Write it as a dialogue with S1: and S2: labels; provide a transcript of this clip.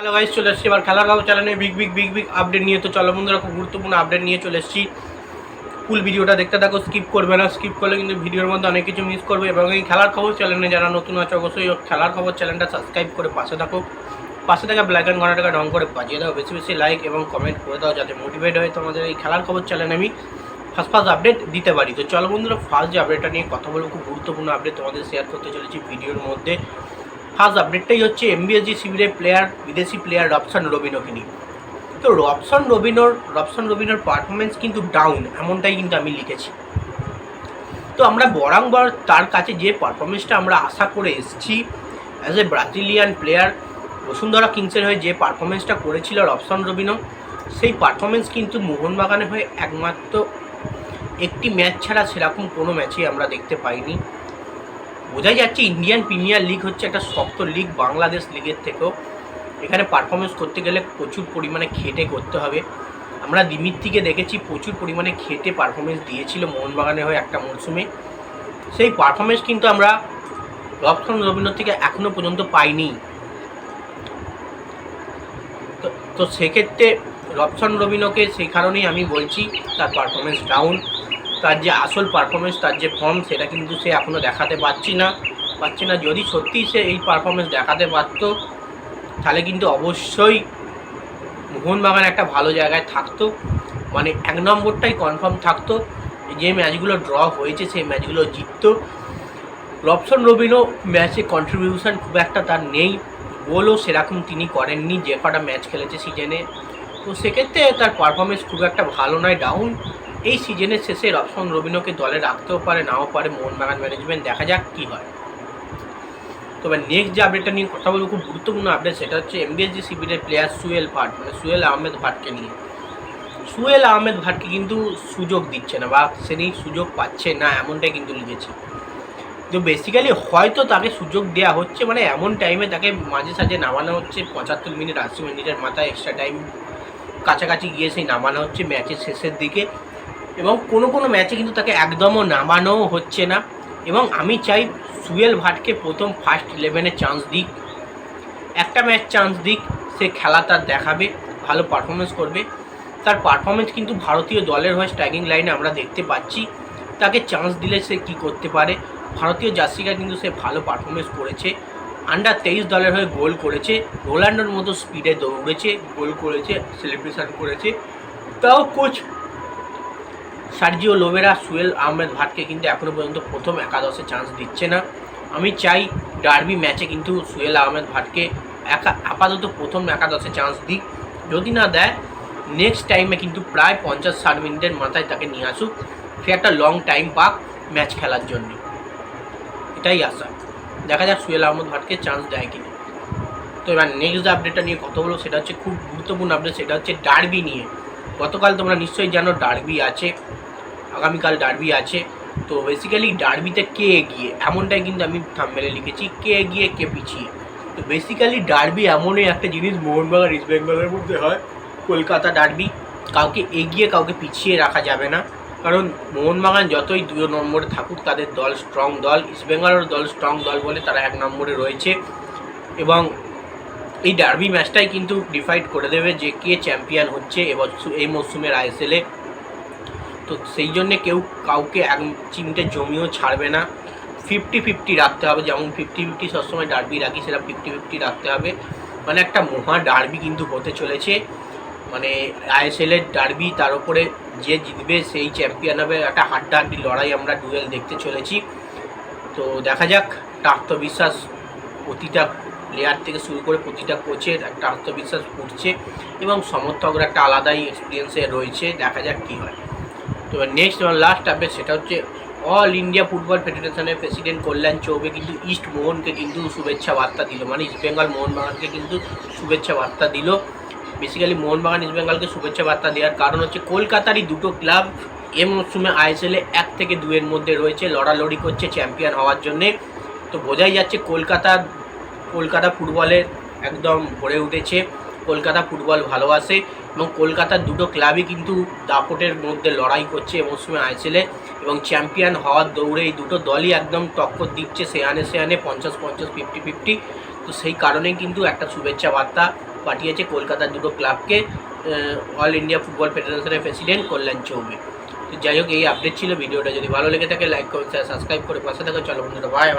S1: Hello guys, চলে এসেছি এবার খেলার খবর চ্যানেলে বিগ আপডেট নিয়ে। তো চলো বন্ধুরা, খুব গুরুত্বপূর্ণ আপডেট নিয়ে চলে এসেছি। ফুল ভিডিওটা দেখতে থাকো, স্কিপ করবে না। স্কিপ করলে কিন্তু ভিডিওর মধ্যে অনেক কিছু মিস করবে। এবং এই খেলার খবর চ্যানেলে যারা নতুন আছে অবশ্যই খেলার খবর চ্যানেলটা সাবস্ক্রাইব করে পাশে থাকো। পাশে থাকা ব্ল্যাক অ্যান্ড ঘন্টাটাকে রং করে বাজিয়ে দাও, বেশি বেশি লাইক এবং কমেন্ট করে দাও, যাতে মোটিভেট হয়ে তোমাদের এই খেলার খবর চ্যানেলে আমি ফার্স্ট আপডেট দিতে পারি। তো চলো বন্ধুরা, ফার্স্ট যে আপডেটটা নিয়ে কথা বলবো, খুব গুরুত্বপূর্ণ আপডেট তোমাদের শেয়ার করতে চলেছি ভিডিওর মধ্যে। ফার্স্ট আপডেটটাই হচ্ছে এমবিএসজি শিবিরের প্লেয়ার, বিদেশি প্লেয়ার রবসন রবিনোকে নিয়ে। তো রবসন রবিনোর পারফরমেন্স কিন্তু ডাউন, এমনটাই কিন্তু আমি লিখেছি। তো আমরা বরাবর তার কাছে যে পারফরমেন্সটা আমরা আশা করে এসেছি as a Brazilian player, Bashundhara কিংসের হয়ে যে পারফরমেন্সটা করেছিল রবসন রবিনো, সেই পারফরমেন্স কিন্তু মোহনবাগানের হয়ে একমাত্র একটি ম্যাচ ছাড়া সেরকম কোনো ম্যাচই আমরা দেখতে পাইনি। বোঝাই যাচ্ছে ইন্ডিয়ান প্রিমিয়ার লিগ হচ্ছে একটা শক্ত লিগ, বাংলাদেশ লিগের থেকেও। এখানে পারফরমেন্স করতে গেলে প্রচুর পরিমাণে খেটে করতে হবে। আমরা দিমিত্রিকে দেখেছি প্রচুর পরিমাণে খেটে পারফরমেন্স দিয়েছিল মোহনবাগানের হয়ে একটা মরশুমে। সেই পারফরমেন্স কিন্তু আমরা রবসন রবিনো থেকে এখনও পর্যন্ত পাইনি। তো সেক্ষেত্রে রবসন রবিনোকে সেই কারণেই আমি বলছি তার পারফরমেন্স ডাউন। তার যে আসল পারফরমেন্স, তার যে ফর্ম, সেটা কিন্তু সে এখনও দেখাতে পারছে না। যদি সত্যিই সে এই পারফরমেন্স দেখাতে পারতো, তাহলে কিন্তু অবশ্যই মোহনবাগান একটা ভালো জায়গায় থাকতো, মানে এক নম্বরটাই কনফার্ম থাকতো। যে ম্যাচগুলো ড্র হয়েছে সেই ম্যাচগুলো জিততো। রবসন রবিনো ম্যাচে কন্ট্রিবিউশন খুব একটা তার নেই, গোলও সেরকম তিনি করেননি যে কটা ম্যাচ খেলেছে সিজনে। তো সেক্ষেত্রে তার পারফরমেন্স খুব একটা ভালো নয়, ডাউন। এই সিজনের শেষে রবসন রবিনোকে দলে রাখতেও পারে, নাও পারে মোহনবাগান ম্যানেজমেন্ট, দেখা যাক কী হয়। তবে নেক্সট যে আপডেটটা নিয়ে কথা বলবো, খুব গুরুত্বপূর্ণ আপডেট, সেটা হচ্ছে এমবিএসজি শিবিরের প্লেয়ার সুয়েল ভাট, মানে সুয়েল আহমেদ ভাটকে নিয়ে। সুয়েল আহমেদ ভাটকে কিন্তু সুযোগ দিচ্ছে না, বা তিনি সুযোগ পাচ্ছে না, এমনটাই কিন্তু লিখেছি। তো বেসিক্যালি হয়তো তাকে সুযোগ দেওয়া হচ্ছে, মানে এমন টাইমে তাকে মাঝে সাঝে নামানো হচ্ছে, 75 মিনিট 80 মিনিটের মাথায় এক্সট্রা টাইম কাছাকাছি গিয়ে সেই নামানো হচ্ছে ম্যাচের শেষের দিকে। এবং কোনো কোনো ম্যাচে কিন্তু তাকে একদমও নামানোও হচ্ছে না। এবং আমি চাই সুয়েল ভাটকে প্রথম ফার্স্ট 11-এ চান্স দিক, একটা ম্যাচ চান্স দিক, সে খেলা তার দেখাবে, ভালো পারফরমেন্স করবে। তার পারফরমেন্স কিন্তু ভারতীয় দলের হয়ে স্ট্রাইকিং লাইনে আমরা দেখতে পাচ্ছি। তাকে চান্স দিলে সে কী করতে পারে। ভারতীয় জার্সিকা কিন্তু সে ভালো পারফরমেন্স করেছে, আন্ডার 23 দলের হয়ে গোল করেছে, রোনাল্ডোর মতো স্পিডে দৌড়েছে, গোল করেছে, সেলিব্রেশন করেছে। তাও কোচ সার্জিও লোবেরা সুয়েল আহমেদ ভাটকে কিন্তু এখনও পর্যন্ত প্রথম একাদশে চান্স দিচ্ছে না। আমি চাই ডার্বি ম্যাচে কিন্তু সুয়েল আহমেদ ভাটকে আপাতত প্রথম একাদশে চান্স দিক। যদি না দেয়, নেক্সট টাইমে কিন্তু প্রায় 50-60 মিনিটের মাথায় তাকে নিয়ে আসুক, সে একটা লং টাইম পাক ম্যাচ খেলার জন্য, এটাই আশা। দেখা যাক সুয়েল আহমেদ ভাটকে চান্স দেয় কিনা। তো এবার নেক্সট আপডেটটা নিয়ে কথা বলবো, সেটা হচ্ছে খুব গুরুত্বপূর্ণ আপডেট, সেটা হচ্ছে ডার্বি নিয়ে। গতকাল তোমরা নিশ্চয়ই জানো ডার্বি আছে, আগামীকাল ডার্বি আছে। তো বেসিক্যালি ডার্বিতে কে এগিয়ে, এমনটাই কিন্তু আমি থাম্বনেলে লিখেছি, কে এগিয়ে কে পিছিয়ে। তো বেসিক্যালি ডার্বি এমনই একটা জিনিস, মোহনবাগান ইস্ট বেঙ্গলের মধ্যে হয় কলকাতা ডার্বি, কাউকে এগিয়ে কাউকে পিছিয়ে রাখা যাবে না। কারণ মোহনবাগান যতই 2 নম্বরে থাকুক, তাদের দল স্ট্রং দল, ইস্ট বেঙ্গলের দল স্ট্রং দল বলে তারা 1 নম্বরে রয়েছে। এবং এই ডার্বি ম্যাচটাই কিন্তু ডিসাইড করে দেবে যে কে চ্যাম্পিয়ন হচ্ছে এই মরশুমের আইএসএলে। তো সেই জন্যে কেউ কাউকে এক চিমটে জমিও ছাড়বে না, 50-50 রাখতে হবে। যেমন 50-50 সবসময় ডার্বি রাখি, সেটা 50-50 রাখতে হবে। মানে একটা মহা ডার্বি কিন্তু হতে চলেছে, মানে আইএসএলের ডার্বি, তার উপরে যে জিতবে সেই চ্যাম্পিয়ন হবে। একটা হাড্ডাহাড্ডি লড়াই, আমরা ডুয়েল দেখতে চলেছি। তো দেখা যাক, একটা আত্মবিশ্বাস প্রতিটা প্লেয়ার থেকে শুরু করে প্রতিটা কোচের একটা আত্মবিশ্বাস উঠছে, এবং সমর্থকরা একটা আলাদাই এক্সপিরিয়েন্সে রয়েছে। দেখা যাক কী হয়। তো নেক্সট এবং লাস্ট আপডেট, সেটা হচ্ছে অল ইন্ডিয়া ফুটবল ফেডারেশনের প্রেসিডেন্ট কল্যাণ চৌবে কিন্তু ইস্ট মোহনকে কিন্তু শুভেচ্ছা বার্তা দিল, মানে ইস্ট বেঙ্গল মোহনবাগানকে কিন্তু শুভেচ্ছা বার্তা দিল। বেসিক্যালি মোহনবাগান ইস্ট বেঙ্গলকে শুভেচ্ছা বার্তা দেওয়ার কারণ হচ্ছে কলকাতারই দুটো ক্লাব এ মরশুমে আইএসএলে 1 থেকে 2-এর মধ্যে রয়েছে, লড়ালড়ি করছে চ্যাম্পিয়ন হওয়ার জন্যে। তো বোঝাই যাচ্ছে কলকাতা ফুটবলের একদম ভরে উঠেছে, কলকাতা ফুটবল ভালোবাসে। এবং কলকাতার দুটো ক্লাবই কিন্তু দাপটের মধ্যে লড়াই করছে এ মরশুমে আইএসএলে, এবং চ্যাম্পিয়ন হওয়ার দৌড়ে এই দুটো দলই একদম টক্কর দিচ্ছে, সেয়ানে 50-50, 50-50। তো সেই কারণেই কিন্তু একটা শুভেচ্ছা বার্তা পাঠিয়েছে কলকাতার দুটো ক্লাবকে অল ইন্ডিয়া ফুটবল ফেডারেশনের প্রেসিডেন্ট কল্যাণ চৌবে। তো যাই হোক, এই আপডেট ছিল। ভিডিওটা যদি ভালো লেগে থাকে লাইক করুন, সাবস্ক্রাইব করে পাশে থাকো। চলো বন্ধুরা, বাই।